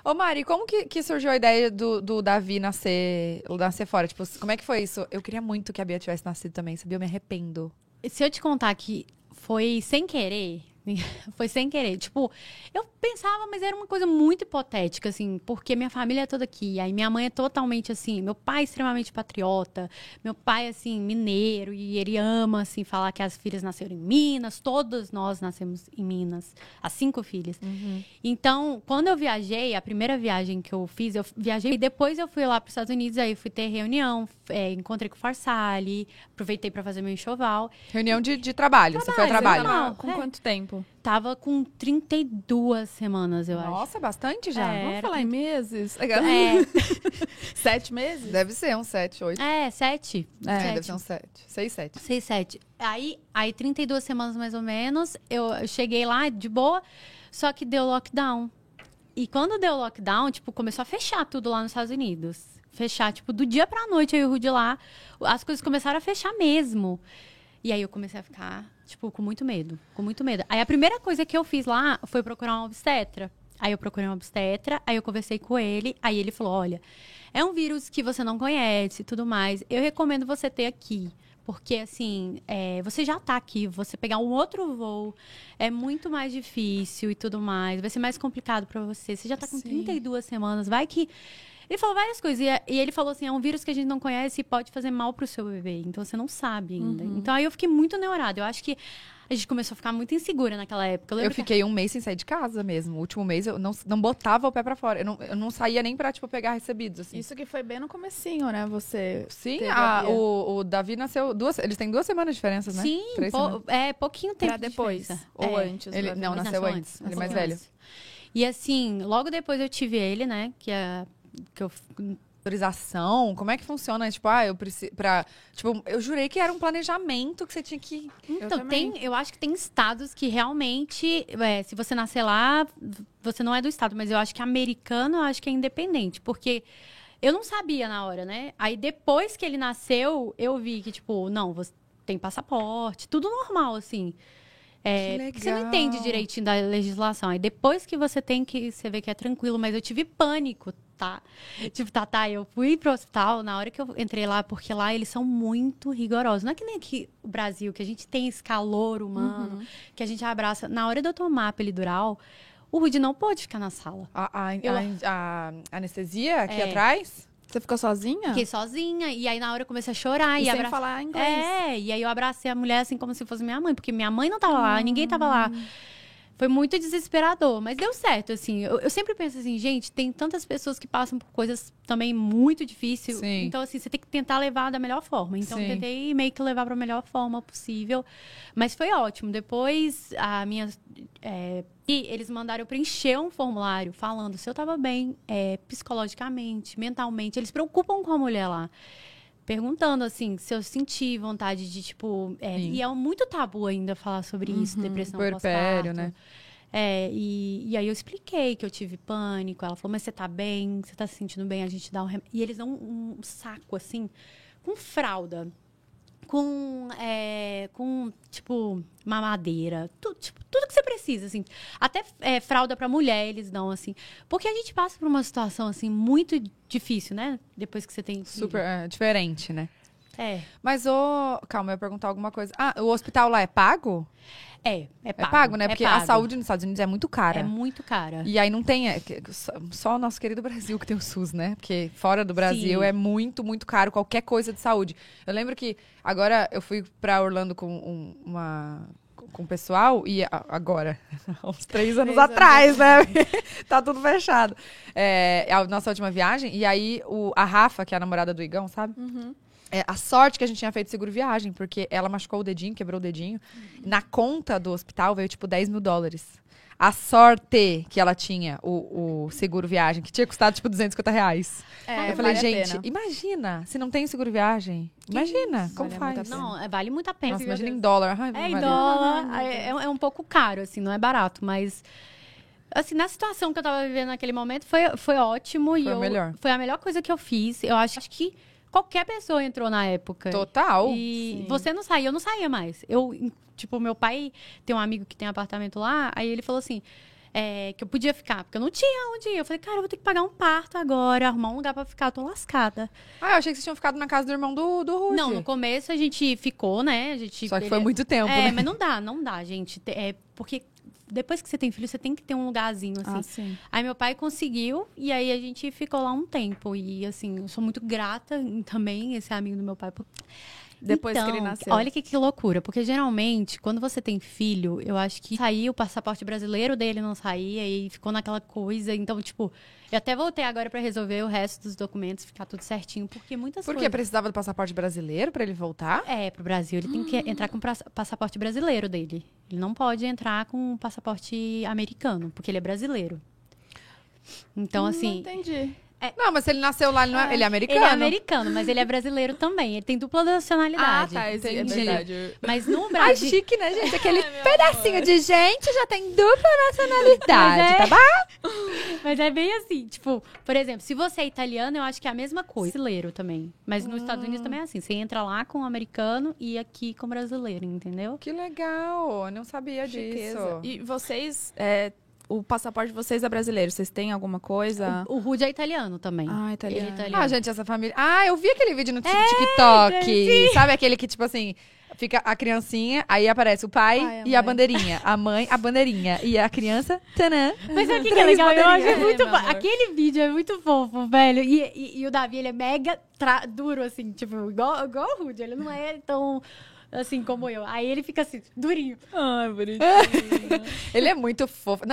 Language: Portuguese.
Ô, Mari, como que surgiu a ideia do Davi nascer fora? Tipo, como é que foi isso? Eu queria muito que a Bia tivesse nascido também, sabia? Eu me arrependo. Se eu te contar que foi sem querer, foi sem querer. Tipo, eu pensava, mas era uma coisa muito hipotética, assim, porque minha família é toda aqui. Aí minha mãe é totalmente assim, meu pai é extremamente patriota, meu pai, assim, mineiro, e ele ama, assim, falar que as filhas nasceram em Minas, todas nós nascemos em Minas, as 5 filhas. Então, quando eu viajei, a primeira viagem que eu fiz, eu viajei e depois eu fui lá para os Estados Unidos, aí fui ter reunião, encontrei com o Farsali, aproveitei para fazer meu enxoval. Reunião de trabalho, você foi a trabalho. Não, Tava com quanto tempo? Tava com 32 semanas, eu acho. Nossa, bastante já. É. Vamos falar em meses? É, 7 meses? Deve ser uns 7, 8. 7. Deve ser uns 7. 6, 7. 6, 7. Aí 32 semanas mais ou menos, eu cheguei lá de boa, só que deu lockdown. E quando deu lockdown, tipo, começou a fechar tudo lá nos Estados Unidos. Fechar, tipo, do dia pra noite, eu e o Rudy lá, as coisas começaram a fechar mesmo. E aí eu comecei a ficar, tipo, com muito medo. Aí a primeira coisa que eu fiz lá foi procurar um obstetra. Aí eu procurei um obstetra, aí eu conversei com ele, aí ele falou, olha, é um vírus que você não conhece e tudo mais. Eu recomendo você ter aqui. Porque, assim, você já tá aqui, você pegar um outro voo é muito mais difícil e tudo mais. Vai ser mais complicado pra você. Você já tá com 32 semanas, vai que... Ele falou várias coisas. E ele falou assim, é um vírus que a gente não conhece e pode fazer mal pro seu bebê. Então, você não sabe ainda. Então, aí eu fiquei muito neurada. Eu acho que a gente começou a ficar muito insegura naquela época. Eu fiquei um mês sem sair de casa mesmo. O último mês eu não botava o pé pra fora. Eu não saía nem pra, tipo, pegar recebidos, assim. Isso que foi bem no comecinho, né? Você Sim, teve a Bia. o Davi nasceu eles têm 2 semanas de diferença, né? Sim, 3 semanas. pouquinho tempo Pra depois. de diferença. Ou antes. Ele, né? não, Mas nasceu antes. Ele é mais velho. E assim, logo depois eu tive ele, né? Que eu Autorização, como é que funciona? Tipo, eu preciso tipo, eu jurei que era um planejamento que você tinha que... Então, também. eu acho que tem estados que realmente, se você nascer lá, você não é do estado, mas eu acho que americano, eu acho que é independente, porque eu não sabia na hora, né? Aí depois que ele nasceu, eu vi que, tipo, não, você tem passaporte, tudo normal, assim. Porque você não entende direitinho da legislação. Aí depois que você vê que é tranquilo, mas eu tive pânico, tá? Tipo, eu fui pro hospital na hora que eu entrei lá, porque lá eles são muito rigorosos. Não é que nem aqui o Brasil, que a gente tem esse calor humano, que a gente abraça. Na hora de eu tomar a pelidural, o Rudy não pôde ficar na sala. A anestesia aqui atrás? Você ficou sozinha? Fiquei sozinha, e aí na hora eu comecei a chorar. E sem abra- falar inglês. e aí eu abracei a mulher assim como se fosse minha mãe, porque minha mãe não tava lá, ninguém tava lá. Foi muito desesperador, mas deu certo, assim. Eu sempre penso assim, gente, tem tantas pessoas que passam por coisas também muito difíceis. Sim. Então, assim, você tem que tentar levar da melhor forma. Então, eu Sim. tentei meio que levar para a melhor forma possível. Mas foi ótimo. Depois, e eles mandaram eu preencher um formulário falando se eu estava bem psicologicamente, mentalmente. Eles preocupam com a mulher lá. Perguntando, assim, se eu senti vontade de, tipo... e é muito tabu ainda falar sobre isso, depressão Puerpério, pós-parto. né? E aí eu expliquei que eu tive pânico. Ela falou, mas você tá bem? Você tá se sentindo bem? A gente dá um remédio. E eles dão um saco, assim, com fralda. Com, tipo, mamadeira. Tudo que você precisa, assim. Até fralda pra mulher eles dão, assim. Porque a gente passa por uma situação, assim, muito difícil, né? Depois que você tem filho. Super diferente, né? Mas, calma, eu ia perguntar alguma coisa. O hospital lá é pago? É pago. É pago, né? Porque a pago. saúde nos Estados Unidos é muito cara. É muito cara. E aí não tem... só o nosso querido Brasil que tem o SUS, né? Porque fora do Brasil Sim. é muito, muito caro qualquer coisa de saúde. Eu lembro que agora eu fui pra Orlando com o pessoal e agora, uns 3 anos atrás, né? Tá tudo fechado. A nossa última viagem. E aí a Rafa, que é a namorada do Igão, sabe? A sorte que a gente tinha feito seguro viagem, porque ela machucou o dedinho, quebrou o dedinho. Na conta do hospital veio, tipo, $10 mil. A sorte que ela tinha, o seguro viagem, que tinha custado, tipo, R$250. Eu falei, vale a gente, pena. imagina, se não tem seguro viagem. Imagina, como Vale faz? muito a pena. Não, vale muito a pena. Nossa, imagina em dólar. Ai, Em Maria. dólar. É um pouco caro, assim, não é barato, mas... Assim, na situação que eu tava vivendo naquele momento, foi ótimo. Foi a melhor coisa que eu fiz. Eu acho que qualquer pessoa entrou na época. Total. E você não saía, eu não saía mais. Tipo, meu pai tem um amigo que tem apartamento lá, aí ele falou assim... que eu podia ficar, porque eu não tinha onde ir. Eu falei, cara, eu vou ter que pagar um parto agora, arrumar um lugar pra ficar, eu tô lascada. Ah, eu achei que vocês tinham ficado na casa do irmão do Rudy. Não, no começo a gente ficou, né? Só que foi muito tempo, né? mas não dá, gente. Porque depois que você tem filho, você tem que ter um lugarzinho, assim. Ah, sim. Aí meu pai conseguiu, e aí a gente ficou lá um tempo. E, assim, eu sou muito grata também, esse amigo do meu pai. Depois então, que ele nasceu. Olha que loucura. Porque, geralmente, quando você tem filho, eu acho que saía o passaporte brasileiro dele, não saía, e ficou naquela coisa. Então, tipo, eu até voltei agora pra resolver o resto dos documentos, ficar tudo certinho, porque muitas Porque coisas... precisava do passaporte brasileiro pra ele voltar? Pro Brasil. Ele tem que entrar com o passaporte brasileiro dele. Ele não pode entrar com o passaporte americano, porque ele é brasileiro. Então, assim... Não entendi. Não, mas se ele nasceu lá, ele, não é, ele é americano. Ele é americano, mas ele é brasileiro também. Ele tem dupla nacionalidade. É entendi. verdade. Mas no Ai, Brasil... chique, né, gente? Aquele pedacinho de gente já tem dupla nacionalidade, tá bom? Mas é bem assim, tipo, por exemplo, se você é italiano, eu acho que é a mesma coisa. Brasileiro também. Mas nos Estados Unidos também é assim. Você entra lá com o americano e aqui com o brasileiro, entendeu? Que legal, eu não sabia Chiqueza. disso. E vocês, o passaporte de vocês é brasileiro, vocês têm alguma coisa? O Rudy é italiano também. Ah, italiano. Ele é italiano. Ah, gente, essa família... Ah, eu vi aquele vídeo no TikTok. Sabe aquele que, tipo assim, fica a criancinha, aí aparece o pai Ai, a e a mãe. bandeirinha. A mãe, a bandeirinha. E a criança, tanã. Mas sabe o que é Três legal? Eu acho bandeirinhas. muito meu amor. aquele vídeo é muito fofo, velho. E o Davi, ele é mega duro, assim, tipo, igual o Rudy. Ele não é tão, assim, como eu. Aí ele fica assim, durinho. Ai, bonitinho. Ele é muito fofo. Não,